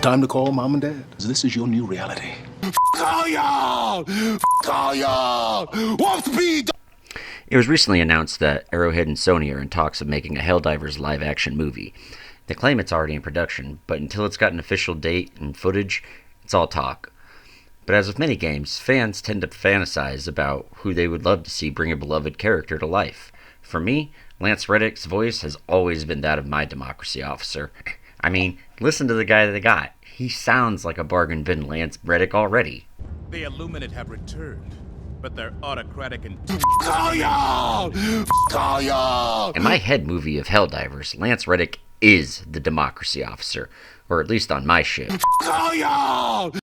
Time to call mom and dad. This is your new reality. All y'all! All y'all! Warp speed! It was recently announced that Arrowhead and Sony are in talks of making a Helldivers live-action movie. They claim it's already in production, but until it's got an official date and footage, it's all talk. But as with many games, fans tend to fantasize about who they would love to see bring a beloved character to life. For me, Lance Reddick's voice has always been that of my democracy officer. I mean, listen to the guy they got. He sounds like a bargain bin Lance Reddick already. The Illuminate have returned, but they're autocratic and... All y'all! All y'all! In my head movie of Helldivers, Lance Reddick is the democracy officer, or at least on my ship. All y'all!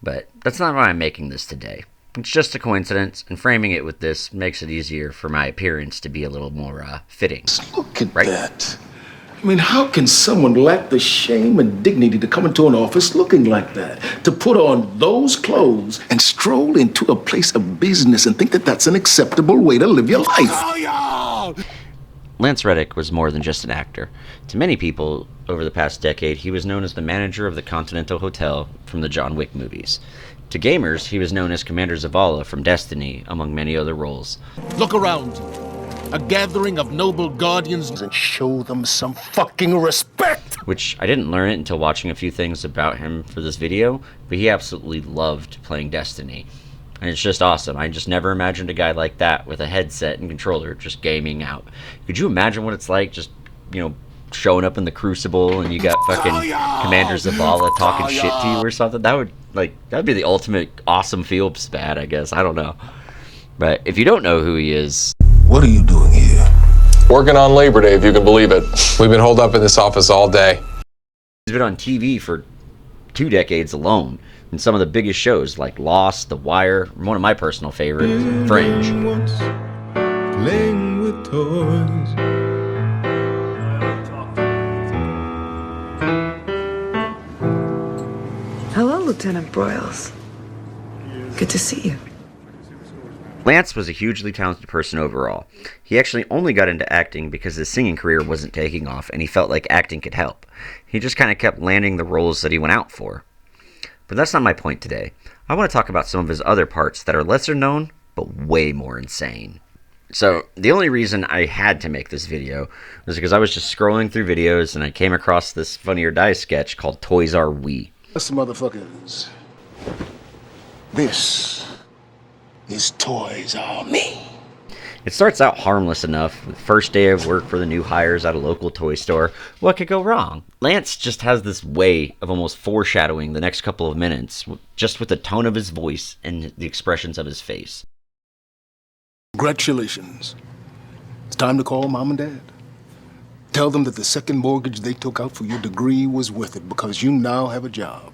But that's not why I'm making this today. It's just a coincidence, and framing it with this makes it easier for my appearance to be a little more fitting. Look at that. I mean, how can someone lack the shame and dignity to come into an office looking like that? To put on those clothes and stroll into a place of business and think that that's an acceptable way to live your life? Oh, y'all! Lance Reddick was more than just an actor. To many people, over the past decade, he was known as the manager of the Continental Hotel from the John Wick movies. To gamers, he was known as Commander Zavala from Destiny, among many other roles. Look around. A gathering of noble guardians and show them some fucking respect! Which, I didn't learn it until watching a few things about him for this video, but he absolutely loved playing Destiny. And it's just awesome. I just never imagined a guy like that with a headset and controller just gaming out. Could you imagine what it's like just, showing up in the Crucible and you got fucking Commander Zavala talking shit to you or something? That'd be the ultimate awesome feels bad, I guess. I don't know. But if you don't know who he is... What are you doing here? Working on Labor Day, if you can believe it. We've been holed up in this office all day. He's been on TV for 2 decades alone. In some of the biggest shows like Lost, The Wire, and one of my personal favorites, Fringe. Playing with toys. Hello, Lieutenant Broyles. Good to see you. Lance was a hugely talented person overall. He actually only got into acting because his singing career wasn't taking off and he felt like acting could help. He just kind of kept landing the roles that he went out for. But that's not my point today. I want to talk about some of his other parts that are lesser known, but way more insane. So, the only reason I had to make this video was because I was just scrolling through videos and I came across this Funny or Die sketch called Toys Are We. This motherfuckers. This is Toys Are Me. It starts out harmless enough, with first day of work for the new hires at a local toy store. What could go wrong? Lance just has this way of almost foreshadowing the next couple of minutes, just with the tone of his voice and the expressions of his face. Congratulations. It's time to call mom and dad. Tell them that the second mortgage they took out for your degree was worth it because you now have a job.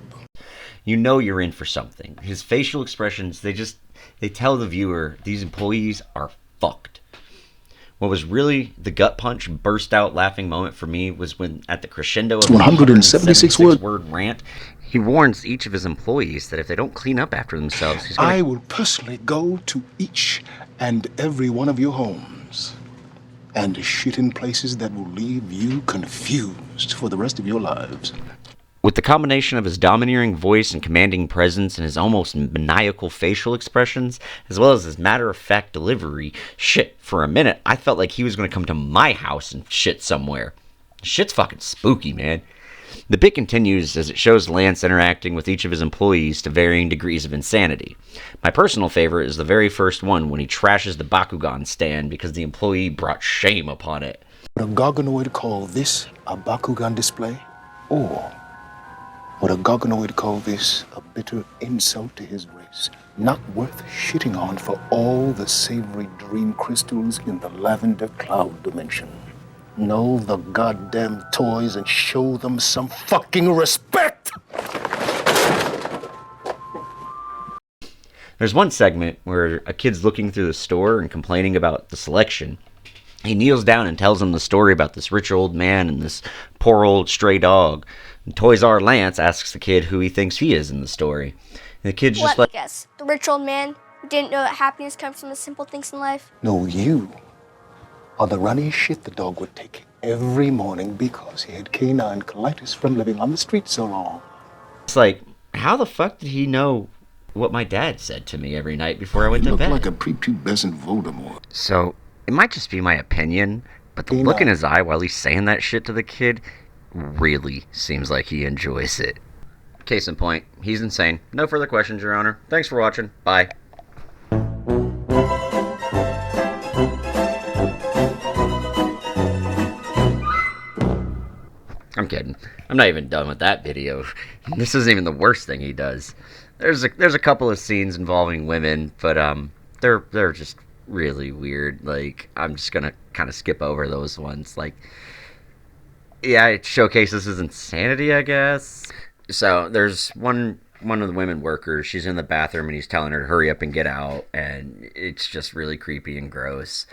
You know you're in for something. His facial expressions, they tell the viewer these employees are fucked. What was really the gut punch, burst out laughing moment for me was when, at the crescendo of 176 word rant, he warns each of his employees that if they don't clean up after themselves, he's I will personally go to each and every one of your homes and shit in places that will leave you confused for the rest of your lives. With the combination of his domineering voice and commanding presence and his almost maniacal facial expressions, as well as his matter-of-fact delivery, shit, for a minute, I felt like he was going to come to my house and shit somewhere. Shit's fucking spooky, man. The bit continues as it shows Lance interacting with each of his employees to varying degrees of insanity. My personal favorite is the very first one when he trashes the Bakugan stand because the employee brought shame upon it. Would a Garganoid call this a Bakugan display? Or would a Garganoid call this a bitter insult to his race? Not worth shitting on for all the savory dream crystals in the lavender cloud dimension. Know the goddamn toys and show them some fucking respect! There's one segment where a kid's looking through the store and complaining about the selection. He kneels down and tells him the story about this rich old man and this poor old stray dog. And Toys R Lance asks the kid who he thinks he is in the story. And the kid's just Let me guess. The rich old man who didn't know that happiness comes from the simple things in life? No, you are the runny shit the dog would take every morning because he had canine colitis from living on the street so long. It's like, how the fuck did he know what my dad said to me every night before I went You to look bed? like a prepubescent Voldemort. So, it might just be my opinion, but the look in his eye while he's saying that shit to the kid really seems like he enjoys it. Case in point, he's insane. No further questions, Your Honor. Thanks for watching. Bye. I'm kidding. I'm not even done with that video. This isn't even the worst thing he does. There's a couple of scenes involving women, but they're just really weird. Like, I'm just gonna kind of skip over those ones. Like, yeah, it showcases his insanity, I guess. So there's one of the women workers. She's in the bathroom and he's telling her to hurry up and get out, and it's just really creepy and gross.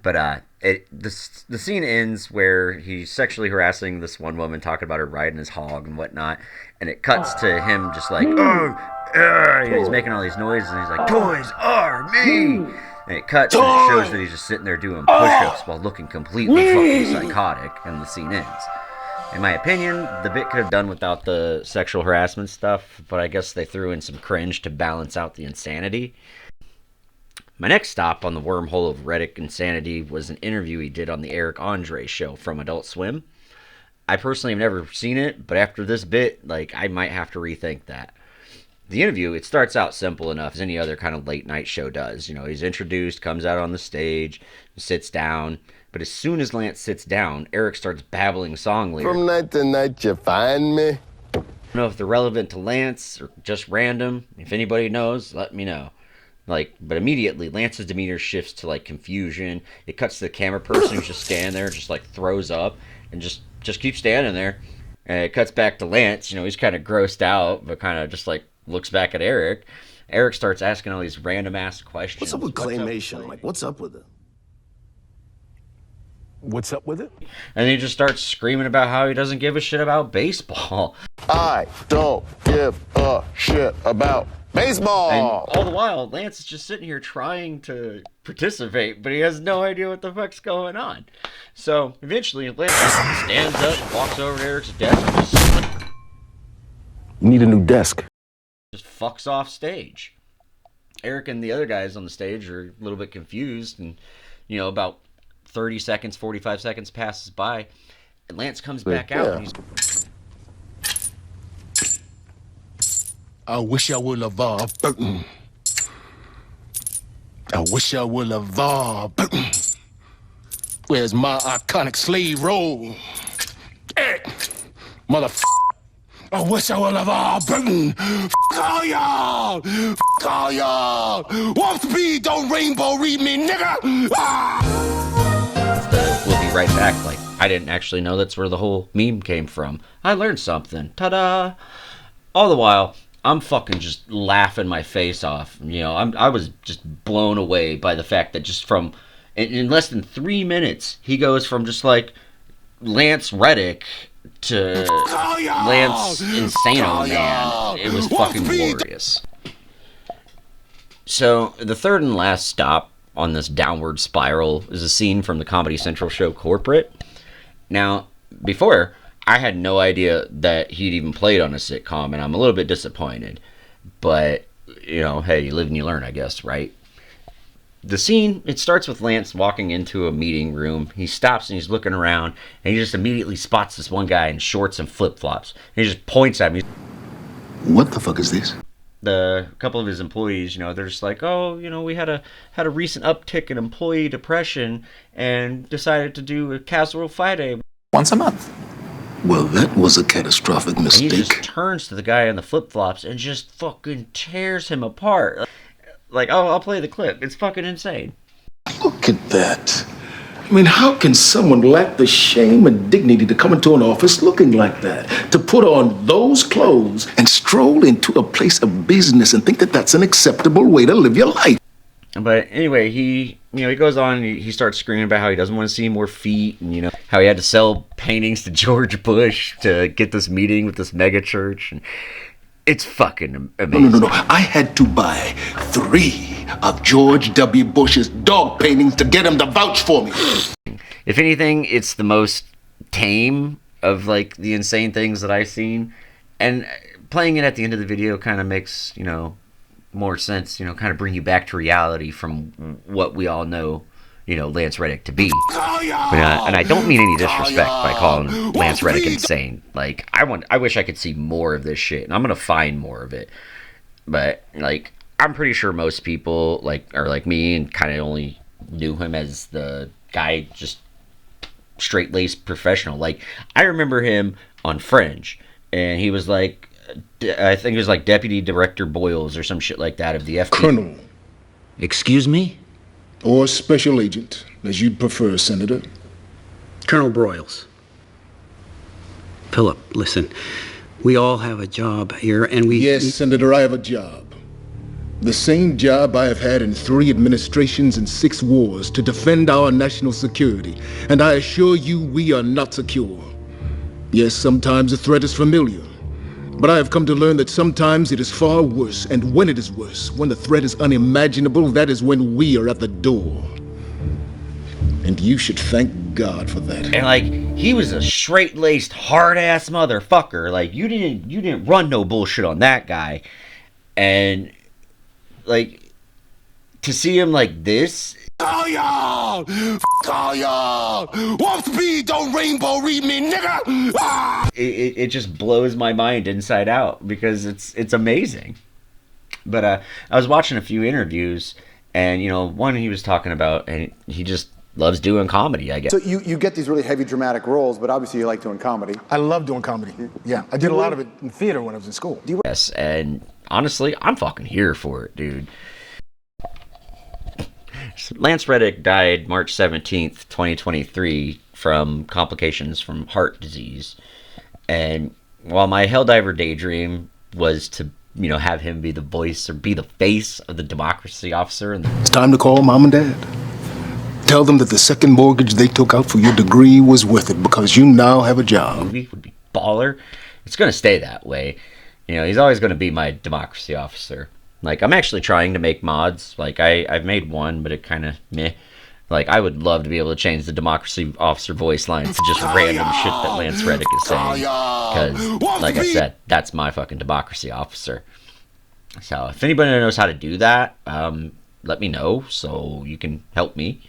But the scene ends where he's sexually harassing this one woman, talking about her riding his hog and whatnot, and it cuts to him just like, and he's making all these noises, and he's like, toys are me! And it cuts, and it shows that he's just sitting there doing push-ups while looking completely fucking psychotic, and the scene ends. In my opinion, the bit could have done without the sexual harassment stuff, but I guess they threw in some cringe to balance out the insanity. My next stop on the wormhole of Reddick insanity was an interview he did on the Eric Andre show from Adult Swim. I personally have never seen it, but after this bit, like, I might have to rethink that. The interview, it starts out simple enough as any other kind of late night show does. You know, he's introduced, comes out on the stage, sits down, but as soon as Lance sits down, Eric starts babbling song lyrics. From night to night you find me. I don't know if they're relevant to Lance or just random. If anybody knows, let me know. Like, but immediately Lance's demeanor shifts to like confusion. It cuts to the camera person who's just standing there, just like throws up and just keeps standing there. And it cuts back to Lance. You know, he's kind of grossed out, but kind of just like looks back at Eric. Eric starts asking all these random ass questions. What's up with claymation? Like, what's up with it? What's up with it? And he just starts screaming about how he doesn't give a shit about baseball. I don't give a shit about baseball. And all the while, Lance is just sitting here trying to participate, but he has no idea what the fuck's going on. So eventually, Lance stands up, walks over to Eric's desk, and just You need a new desk. fucks off stage. Eric and the other guys on the stage are a little bit confused, and you know, about 30 seconds, 45 seconds passes by, and Lance comes back out, and he's... I wish I would have Burton. I wish I would have Burton. Where's my iconic slave role? Eric, motherfucker. I wish I would have Burton. All y'all. All y'all. Warp speed, don't rainbow read me, nigga. We'll be right back. Like, I didn't actually know that's where the whole meme came from. I learned something. Ta-da! All the while, I'm fucking just laughing my face off. You know, I was just blown away by the fact that just from in less than 3 minutes, he goes from just like Lance Reddick to Lance Insano Man. It was fucking glorious. So the third and last stop on this downward spiral is a scene from the Comedy Central show Corporate. Now, before, I had no idea that he'd even played on a sitcom, and I'm a little bit disappointed. But, you know, hey, you live and you learn, I guess, right? The scene, it starts with Lance walking into a meeting room. He stops and he's looking around, and he just immediately spots this one guy in shorts and flip-flops. And he just points at me. What the fuck is this? A couple of his employees, you know, they're just like, oh, you know, we had a recent uptick in employee depression and decided to do a Casserole Friday Once a month. Well, that was a catastrophic And he just mistake. turns to the guy in the flip-flops and just fucking tears him apart. Like, oh, I'll play the clip. It's fucking insane. Look at that. I mean, how can someone lack the shame and dignity to come into an office looking like that? To put on those clothes and stroll into a place of business and think that that's an acceptable way to live your life? But anyway, he goes on and he starts screaming about how he doesn't want to see more feet, and, you know, how he had to sell paintings to George Bush to get this meeting with this mega church. And it's fucking amazing. No. I had to buy 3 of George W. Bush's dog paintings to get him to vouch for me. If anything, it's the most tame of, like, the insane things that I've seen. And playing it at the end of the video kind of makes, you know, more sense, you know, kind of bring you back to reality from what we all know, you know, Lance Reddick to be. And I don't mean any disrespect by calling Lance Reddick insane. Like, I wish I could see more of this shit, and I'm gonna find more of it. But like, I'm pretty sure most people are like me and kind of only knew him as the guy, just straight-laced professional. Like, I remember him on Fringe, and he was like, I think it was like Deputy Director Boyles or some shit like that of the FBI. Colonel. Excuse me? Or special agent, as you'd prefer, Senator. Colonel Broyles. Philip, listen. We all have a job here, and we... Yes, Senator, I have a job. The same job I have had in 3 administrations and 6 wars to defend our national security. And I assure you, we are not secure. Yes, sometimes the threat is familiar. But I have come to learn that sometimes it is far worse, and when it is worse, when the threat is unimaginable, that is when we are at the door. And you should thank God for that. And like, he was a straight-laced, hard-ass motherfucker. Like, you didn't run no bullshit on that guy. And like, to see him like this, All y'all! All y'all! Warp speed, don't rainbow read me, nigga! Ah! it just blows my mind inside out, because it's amazing. But I was watching a few interviews, and you know, one he was talking about, and he just loves doing comedy, I guess. So you get these really heavy dramatic roles, but obviously you like doing comedy. I love doing comedy. Yeah, I did a lot of it in theater when I was in school. Yes, and honestly, I'm fucking here for it, dude. Lance Reddick died March 17th, 2023 from complications from heart disease. And while my Helldiver daydream was to, you know, have him be the voice or be the face of the democracy officer. It's time to call Mom and Dad. Tell them that the second mortgage they took out for your degree was worth it, because you now have a job. Movie would be baller. It's going to stay that way. You know, he's always going to be my democracy officer. Like, I'm actually trying to make mods. Like, I've made one, but it kind of meh. Like, I would love to be able to change the democracy officer voice lines to just random shit that Lance Reddick is saying. Because, like I said, that's my fucking democracy officer. So, if anybody knows how to do that, let me know so you can help me.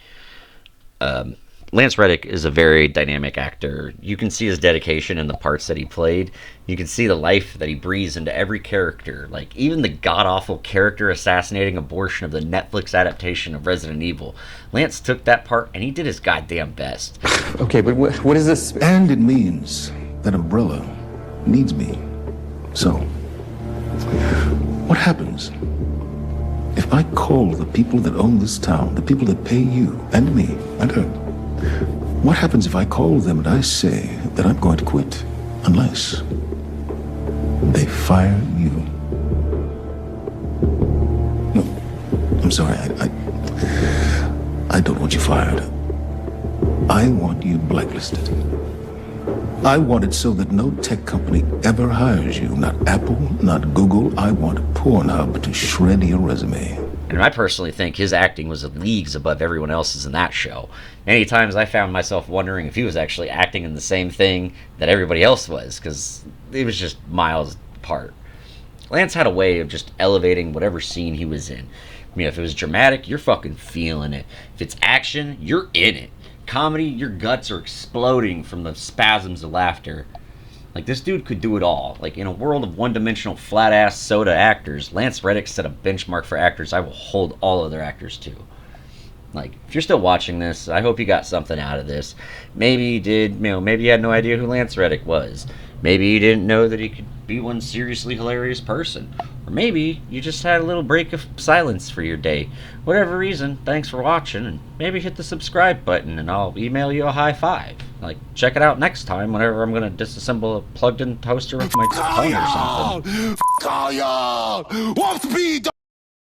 Lance Reddick is a very dynamic actor. You can see his dedication in the parts that he played. You can see the life that he breathes into every character. Like, even the god-awful character assassinating abortion of the Netflix adaptation of Resident Evil. Lance took that part and he did his goddamn best. Okay, but what is this? And it means that Umbrella needs me. So, what happens if I call the people that own this town, the people that pay you and me and her? What happens if I call them and I say that I'm going to quit unless they fire you? No, I'm sorry, I don't want you fired. I want you blacklisted. I want it so that no tech company ever hires you. Not Apple, not Google. I want Pornhub to shred your resume. And I personally think his acting was leagues above everyone else's in that show. Many times I found myself wondering if he was actually acting in the same thing that everybody else was, because it was just miles apart. Lance had a way of just elevating whatever scene he was in. I mean, if it was dramatic, you're fucking feeling it. If it's action, you're in it. Comedy, your guts are exploding from the spasms of laughter. Like, this dude could do it all. Like, in a world of one-dimensional, flat-ass soda actors, Lance Reddick set a benchmark for actors I will hold all other actors to. Like, if you're still watching this, I hope you got something out of this. Maybe you did, you know, maybe you had no idea who Lance Reddick was. Maybe you didn't know that he could be one seriously hilarious person. Or maybe you just had a little break of silence for your day. Whatever reason, thanks for watching, and maybe hit the subscribe button and I'll email you a high five. Like, check it out next time whenever I'm gonna disassemble a plugged-in toaster with my phone or something. Call y'all! Warp speed!